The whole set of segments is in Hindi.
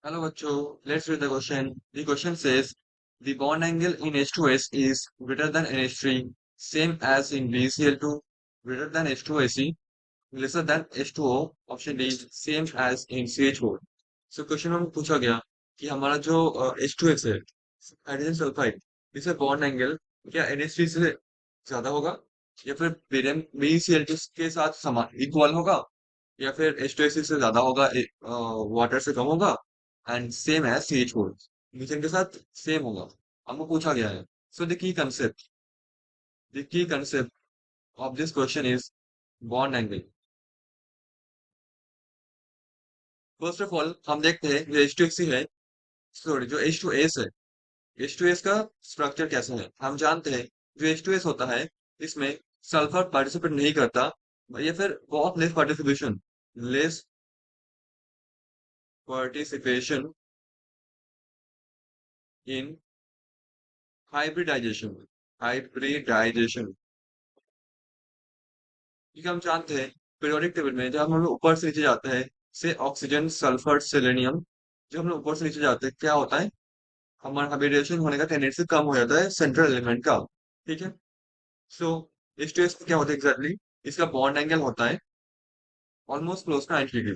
Hello, Bacho. Let's read the question. The question says the bond angle in H2S is greater than NH3, same as in BCl2, greater than H2AC, lesser than H2O. Option D, same as in CH4. So question में पूछा गया कि हमारा जो H2S है, हाइड्रोजन सल्फाइड, इसका बॉन्ड एंगल क्या NH3 से ज्यादा होगा या फिर बेरियम BeCl2 के साथ समान इक्वल होगा या फिर H2SC से ज्यादा होगा, वाटर से कम होगा and same as CH4, methane के साथ सेम होगा। हमको पूछा गया है। So the key concept of this question is bond angle. First of all हम देखते हैं जो H2SC है, सॉरी जो H2S है, H2S का स्ट्रक्चर कैसा है हम जानते हैं। जो H2S होता है इसमें सल्फर पार्टिसिपेट नहीं करता या फिर बहुत less participation in hybridization hybridization क्योंकि हम जानते हैं पीरियोडिक टेबल में जब हम लोग ऊपर से नीचे जाते हैं, से ऑक्सीजन सल्फर सेलेनियम, जब हम लोग ऊपर से नीचे जाते हैं क्या होता है, हमारा हाइब्रिडेशन होने का टेंडेंसी कम हो जाता है सेंट्रल एलिमेंट का। ठीक है। सो H2S क्या होता है एग्जैक्टली, इसका बॉन्ड एंगल होता है almost close to 90 degree.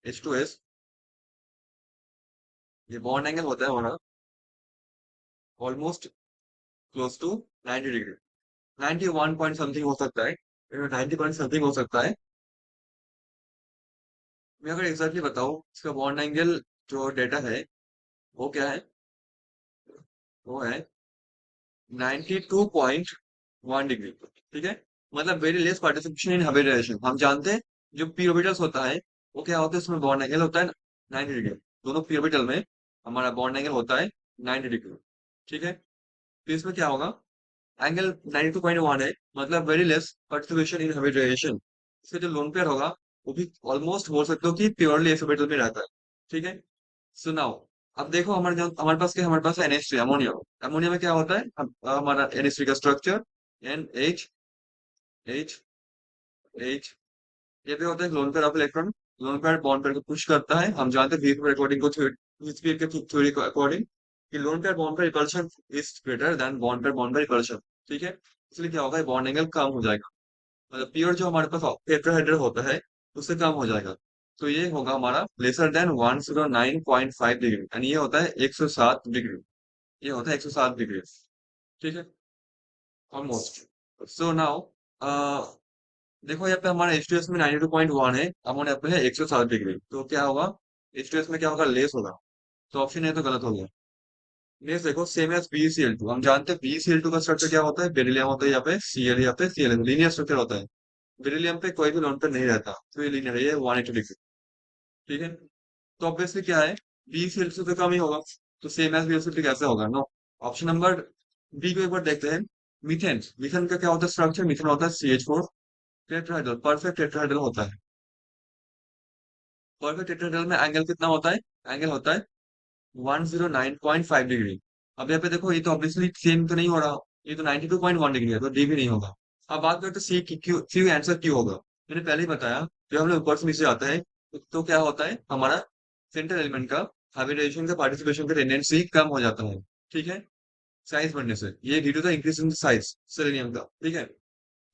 H2S, ये बॉन्ड एंगल होता है हमारा almost close to 90 degree. 91 point something हो सकता है, 90 पॉइंट समथिंग हो सकता है। मैं अगर एग्जैक्टली बताऊं इसका बॉन्ड एंगल जो डेटा है वो क्या है, वो है 92.1 डिग्री। ठीक है। मतलब very less participation in hybridization. हम जानते हैं जो पी ऑर्बिटल्स होता है वो क्या होता है, उसमें बॉन्ड एंगल होता है 90 डिग्री। दोनों पी ऑर्बिटल में हमारा बॉन्ड एंगल होता है 90 डिग्री। ठीक है। तो इसमें क्या होगा, एंगल 92.1 है, मतलब very less participation in hybridization. इसका जो लोन पेयर होगा वो भी ऑलमोस्ट बोल सकते हो कि प्योरली एस ऑर्बिटल में रहता है। ठीक है। सुनाओ। अब देखो हमारे पास क्या है? हमारे पास है NH3 अमोनिया। अमोनिया में क्या होता है, हमारा NH3 का स्ट्रक्चर NH H। ये भी होता है lone pair of electron. Lone pair bond pair को पुश करता है। हम जानते हैं वीक अकॉर्डिंग को के थ्योरी को अकॉर्डिंग कि lone pair bond pair repulsion is greater than bond pair repulsion. ठीक है। इसलिए क्या होगा, बॉन्ड एंगल कम हो जाएगा। मतलब प्योर जो हमारे पास टेट्राहेड्रल होता है उससे कम हो जाएगा। तो ये होगा हमारा लेसर देन 109.5 डिग्री एंड ये होता है 107 डिग्री। ये होता है 107 डिग्री। ठीक है। ऑलमोस्ट। सो नाउ देखो यहाँ पे हमारा H2S में 92.1 है, अमोनिया पे है 107 डिग्री। तो क्या होगा, H2S में क्या होगा, लेस होगा। तो ऑप्शन ए तो गलत हो गया। नेक्स्ट देखो, सेम एज BeCl2। हम जानते हैं BeCl2 का स्ट्रक्चर क्या होता है, बेरिलियम होता है यहाँ पे Cl, यहाँ पे Cl, लीनियर स्ट्रक्चर होता है। बेरिलियम पे कोई भी लोन पे नहीं रहता, तो ये लीनियर है, ये 180 डिग्री। ठीक है। तो ऑब्वियसली क्या है, BeCl2 तो कम ही होगा। तो सेम एज BeCl2 कैसे होगा, नो। ऑप्शन नंबर बी को एक बार देखते हैं। मीथेन, मीथेन का क्या होता है स्ट्रक्चर, मीथेन होता है CH4 टेट्राहाइड्रल, परफेक्ट टेट्राहाइड्रल होता है। परफेक्ट टेट्राहेड्रल में एंगल कितना होता है, एंगल होता है 109.5 डिग्री। अब यहाँ पे देखो ये तो ऑब्वियसली सेम तो नहीं हो रहा, ये तो 92.1 डिग्री है, तो डी भी नहीं होगा। अब बात करते सी की, क्यों सी आंसर क्यों होगा। मैंने पहले ही बताया, जब हम लोग ऊपर से नीचे आता है तो क्या होता है, हमारा सेंट्रल एलिमेंट का हाइब्रिडेशन का पार्टिसिपेशन का टेंडेंसी कम हो जाता है। ठीक है। साइज बढ़ने से, ये due to the increase in size selenium का। ठीक है।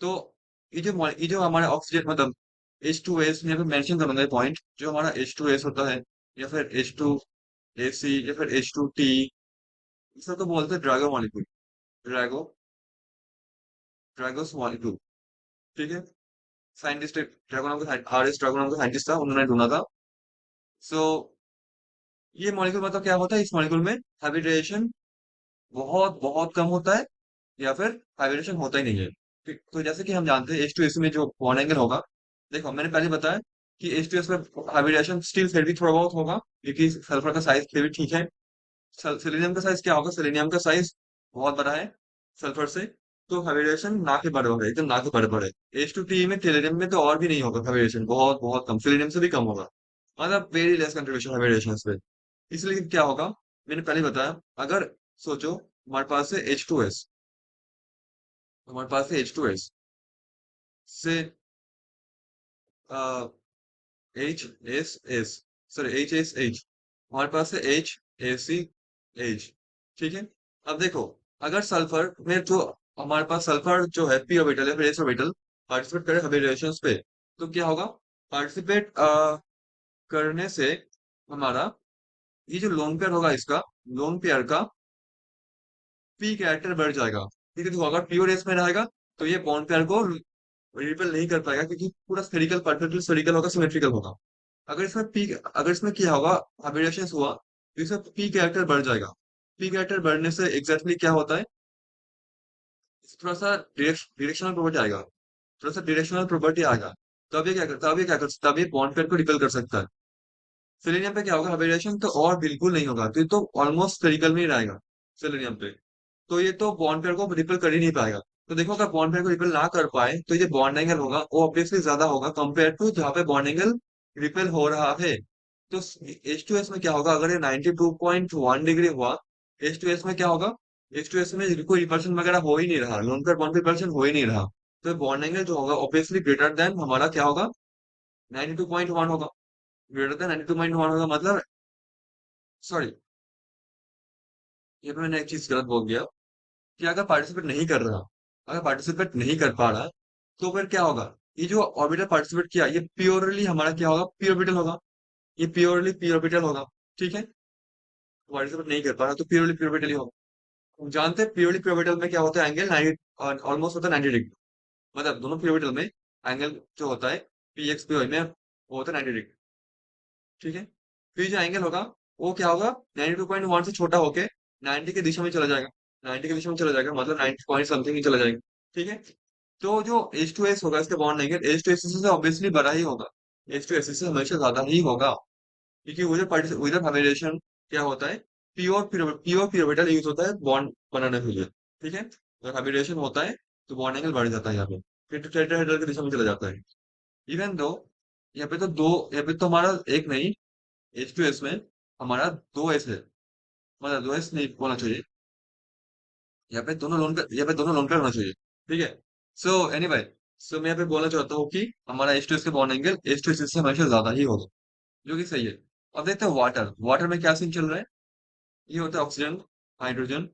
तो ये जो हमारा ऑक्सीजन मतलब H2S, यहाँ पे मेंशन करूंगा पॉइंट, जो हमारा H2S होता है या फिर H2AC या फिर H2T, इसको तो बोलते हैं ड्रैगो मॉलिक्यूल। Drago ड्रैगोस molecule. ठीक है। साइंटिस्ट ड्रैगो नाम का, RS ड्रैगो नाम का साइंटिस्ट था, उन्होंने ढूंढा था। सो ये मॉलिक्यूल मतलब क्या होता है, इस मॉलिक्यूल में हाइब्रिडाइजेशन बहुत बहुत कम होता है या फिर हाइब्रिडेशन होता ही नहीं है। ठीक, तो जैसे कि हम जानते हैं H2S में जो बॉन्ड एंगल होगा, देखो मैंने पहले बताया कि H2S में हाइब्रिडेशन स्टिल फिर भी थोड़ा बहुत होगा क्योंकि सल्फर का साइज फिर भी ठीक है। सेलेनियम का साइज क्या होगा, सेलेनियम का साइज बहुत बड़ा है सल्फर से। तो हाइब्रिडेशन ना के बराबर है, एकदम ना के बराबर है। H2T में टेलेरियम में तो और भी नहीं होगा हाइब्रिडेशन, बहुत बहुत कम, सेलेनियम से भी कम होगा। मतलब वेरी लेस कंट्रीब्यूशन हाइब्रिडेशन पे। इसलिए क्या होगा, मैंने पहले बताया, अगर सोचो हमारे पास है H2S, हमारे पास है H2S से H S S, sorry HSH, हमारे पास है HAC H। ठीक है। अब देखो, अगर सल्फर में जो हमारे पास सल्फर जो है पी ऑर्बिटल या फिर एस ऑर्बिटल पार्टिसिपेट करे हबी रिएक्शंस पे, तो क्या होगा? पार्टिसिपेट करने से हमारा ये जो लोन पेयर होगा, इसका लोन पेयर का पी कैरेक्टर बढ़ जाएगा। ठीक है, देखो अगर प्योर एस में रहेगा तो ये बॉन्ड पेयर को रिपेल नहीं कर पाएगा, क्योंकि पूरा स्फेरिकल, परफेक्टली स्फेरिकल होगा, सिमेट्रिकल होगा। अगर इसमें क्या होगा, अबेरेशन हुआ तो इसमें पी कैरेक्टर बढ़ जाएगा। पी कैरेक्टर बढ़ने से एग्जैक्टली क्या होता है, थोड़ा सा डिरेक्शनल प्रॉपर्टी आएगा। थोड़ा सा डिरेक्शनल प्रॉपर्टी आएगा। तब ये बॉन्ड पेयर को रिपेल कर सकता है। सेलेनियम पे क्या होगा, अबेरेशन तो और बिल्कुल नहीं होगा, तो ये तो ऑलमोस्ट स्फेरिकल में ही रहेगा सेलेनियम पे। तो ये तो बॉन्ड पेयर को रिपेल कर ही नहीं पाएगा। तो देखो, अगर बॉन्ड पेयर को रिपेल ना कर पाए तो ये बॉन्ड एंगल होगा वो ऑब्वियसली ज्यादा होगा कंपेयर टू जहाँ पे बॉन्ड एंगल रिपेल हो रहा है। तो H2S में क्या होगा, अगर ये 92.1 डिग्री हुआ, H2S में क्या होगा, H2S में कोई रिपल्शन वगैरह हो ही नहीं रहा, लोन पेयर बॉन्ड पे रिपल्शन हो ही नहीं रहा। तो बॉन्ड एंगल जो होगा ऑब्वियसली ग्रेटर देन हमारा क्या होगा, 92.1 होगा। ग्रेटर देन 92.1 होगा, मतलब सॉरी, ये पे मैंने एक चीज गलत बोल दिया कि अगर पार्टिसिपेट नहीं कर पा रहा, तो फिर क्या होगा, ये जो ऑर्बिटल पार्टिसिपेट किया ये प्योरली हमारा क्या होगा, पी ऑर्बिटल होगा। ये प्योरली पी ऑर्बिटल होगा। ठीक है। पार्टिसिपेट नहीं कर पा रहा तो प्योरली पी ऑर्बिटल ही होगा। हम जानते हैं प्योरली पी ऑर्बिटल में क्या होता है, एंगल 90 ऑलमोस्ट होता है 90 डिग्री। मतलब दोनों पी ऑर्बिटल में एंगल जो होता है पी एक्स पी वाई में वो होता है 90 डिग्री। ठीक है। फिर जो एंगल होगा वो क्या होगा, 92.1 से छोटा होके 90 की दिशा में चला जाएगा। 90 की दिशा में चला जाएगा, मतलब 90 पॉइंट समथिंग ही चला जाएगा। ठीक है। तो जो H2S होगा, इसके बॉन्ड एंगल H2S से ऑब्वियसली बड़ा ही होगा। H2S से हमेशा ज्यादा ही होगा, क्योंकि उधर हाइब्रिडेशन क्या होता है, प्योर पिरोमिडल यूज होता है बॉन्ड बनाने के लिए। ठीक है। अगर हाइब्रिडेशन होता है तो बॉन्ड एंगल बढ़ जाता है यहाँ पे, फिर टेट्राहेड्रल की दिशा में चला जाता है। इवन दो यहाँ पे तो हमारा एक नहीं, H2S में हमारा दो एस है। मतलब दो एस नहीं होना चाहिए, यहाँ पे दोनों लोन पेयर होना चाहिए। ठीक है। सो मैं यहाँ पे बोलना चाहता हूँ कि हमारा H2S के बॉन्ड एंगल H2S से हमेशा ज्यादा ही होगा, जो कि सही है। अब देखते हैं वाटर। वाटर में क्या सीन चल रहा है। ये होता है ऑक्सीजन, हाइड्रोजन।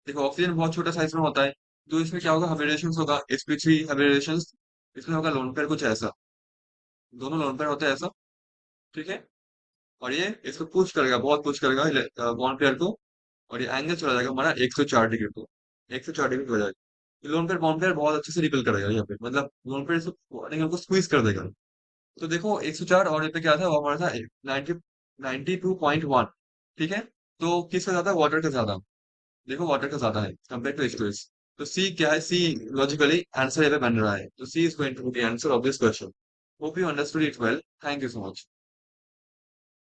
देखो ऑक्सीजन बहुत छोटा साइज में होता है, तो इसमें क्या होगा, हाइब्रिडेशन होगा, sp3 हाइब्रिडेशन। इसमें होगा लोन पेयर कुछ ऐसा, दोनों लोन पेयर होता है ऐसा। ठीक है। और ये इसको पुश करेगा, बहुत पुश करेगा बॉन्ड पेयर को, और ये एंगल चला जाएगा हमारा 104 डिग्री को। 104 डिग्री हो जाएगा। लोन पेयर बॉन्ड पेयर बहुत अच्छे से रिपेल करेगा यहाँ पे, मतलब लोन पेयर एंगल को स्क्वीज कर देगा। तो देखो 104 और ये पे क्या था, वो हमारा था 92.1। ठीक है। तो किसका ज्यादा, वाटर का ज्यादा। देखो वाटर का ज्यादा है कंपेयर टू H2S। तो सी क्या है, सी लॉजिकली आंसर ये पे बन रहा है, तो C is going to be the answer of this question. Hope you understood it well. Thank you so much.